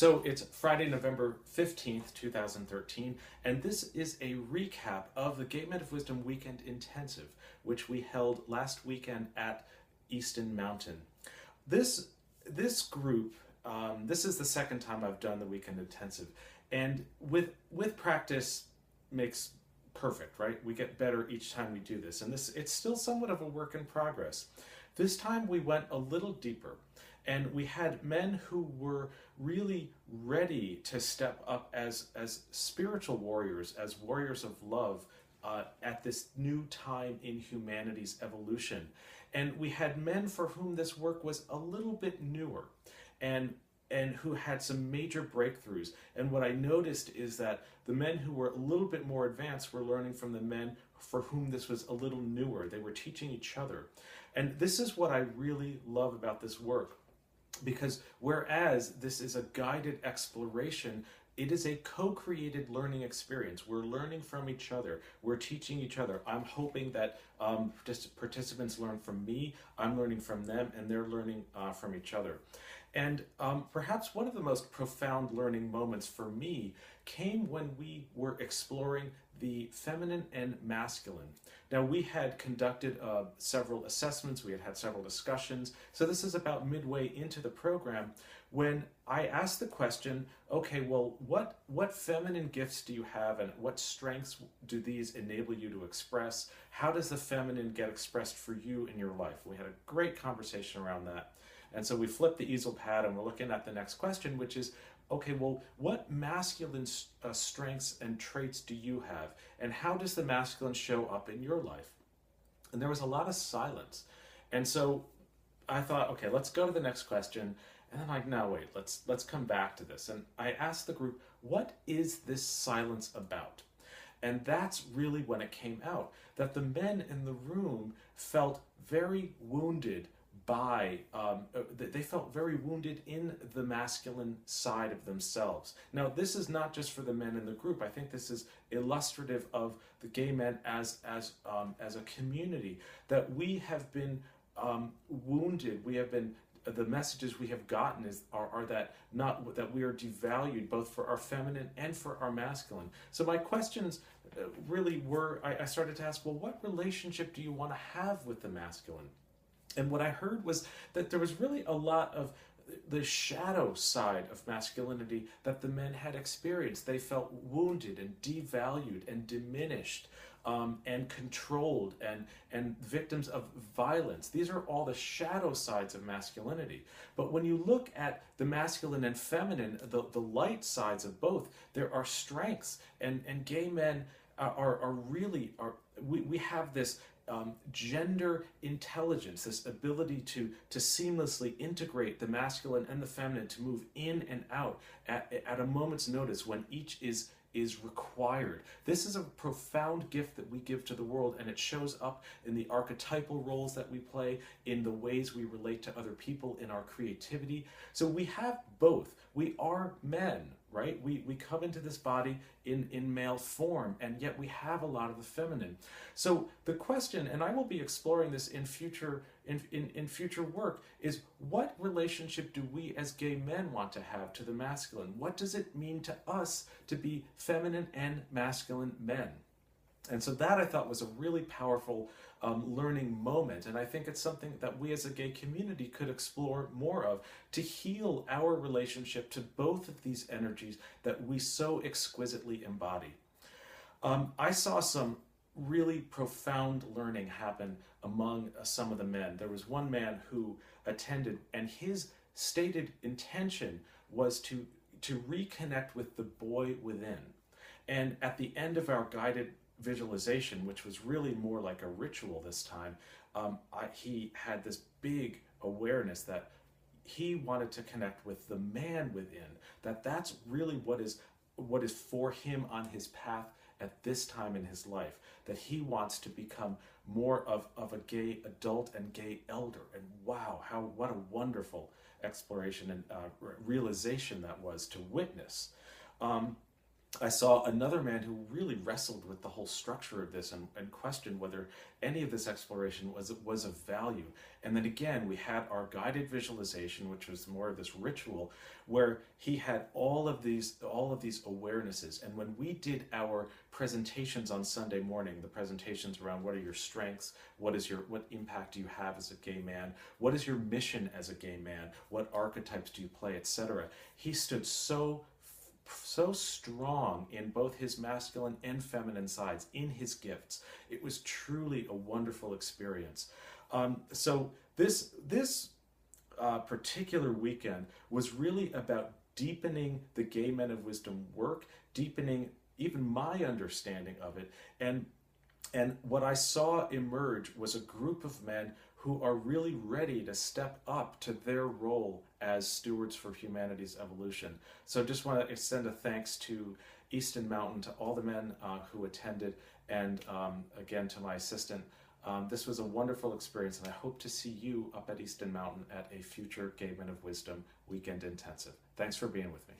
So it's Friday, November 15th, 2013, and this is a recap of the Gate Men of Wisdom Weekend Intensive, which we held last weekend at Easton Mountain. This group, this is the second time I've done the Weekend Intensive, and with practice makes perfect, right? We get better each time we do this, and it's still somewhat of a work in progress. This time we went a little deeper, and we had men who were really ready to step up as spiritual warriors, as warriors of love, at this new time in humanity's evolution. And we had men for whom this work was a little bit newer, and who had some major breakthroughs. And what I noticed is that the men who were a little bit more advanced were learning from the men for whom this was a little newer. They were teaching each other. And this is what I really love about this work, because whereas this is a guided exploration, it is a co-created learning experience. We're learning from each other. We're teaching each other. I'm hoping that participants learn from me, I'm learning from them, and they're learning from each other. And perhaps one of the most profound learning moments for me came when we were exploring the feminine and masculine. Now, we had conducted several assessments, we had had several discussions, so this is about midway into the program when I asked the question, okay, well, what feminine gifts do you have, and what strengths do these enable you to express? How does the feminine get expressed for you in your life? We had a great conversation around that. And so we flipped the easel pad and we're looking at the next question, which is, okay, well, what masculine strengths and traits do you have? And how does the masculine show up in your life? And there was a lot of silence. And so I thought, okay, let's go to the next question. And then I'm like, no, wait, let's come back to this. And I asked the group, what is this silence about? And that's really when it came out, that the men in the room felt very wounded they felt very wounded in the masculine side of themselves. Now, this is not just for the men in the group. I think this is illustrative of the gay men as a community, that we have been wounded. We have been, the messages we have gotten are that not that we are devalued both for our feminine and for our masculine. So my questions really were, I started to ask, well, what relationship do you want to have with the masculine? And what I heard was that there was really a lot of the shadow side of masculinity that the men had experienced. They felt wounded and devalued and diminished, and controlled and victims of violence. These are all the shadow sides of masculinity. But when you look at the masculine and feminine, the light sides of both, there are strengths. And gay men we have this gender intelligence, this ability to seamlessly integrate the masculine and the feminine, to move in and out at a moment's notice when each is required. This is a profound gift that we give to the world, and it shows up in the archetypal roles that we play, in the ways we relate to other people, in our creativity. So we have both. We are men, right? We come into this body in male form, and yet we have a lot of the feminine. So the question, and I will be exploring this in future work, is what relationship do we as gay men want to have to the masculine? What does it mean to us to be feminine and masculine men? And so that, I thought, was a really powerful learning moment. And I think it's something that we as a gay community could explore more of, to heal our relationship to both of these energies that we so exquisitely embody. I saw some really profound learning happen among some of the men. There was one man who attended, and his stated intention was to reconnect with the boy within. And at the end of our guided visualization, which was really more like a ritual this time, he had this big awareness that he wanted to connect with the man within, that's really what is for him on his path at this time in his life, that he wants to become more of a gay adult and gay elder. And wow, what a wonderful exploration and realization that was to witness. I saw another man who really wrestled with the whole structure of this and questioned whether any of this exploration was of value. And then again, we had our guided visualization, which was more of this ritual, where he had all of these awarenesses. And when we did our presentations on Sunday morning, the presentations around what are your strengths, what impact do you have as a gay man, what is your mission as a gay man, what archetypes do you play, etc. He stood so strong in both his masculine and feminine sides, in his gifts. It was truly a wonderful experience. So this particular weekend was really about deepening the Gay Men of Wisdom work, deepening even my understanding of it, and what I saw emerge was a group of men who are really ready to step up to their role as stewards for humanity's evolution. So just want to extend a thanks to Easton Mountain, to all the men who attended, and again to my assistant. This was a wonderful experience, and I hope to see you up at Easton Mountain at a future Gay Men of Wisdom weekend intensive. Thanks for being with me.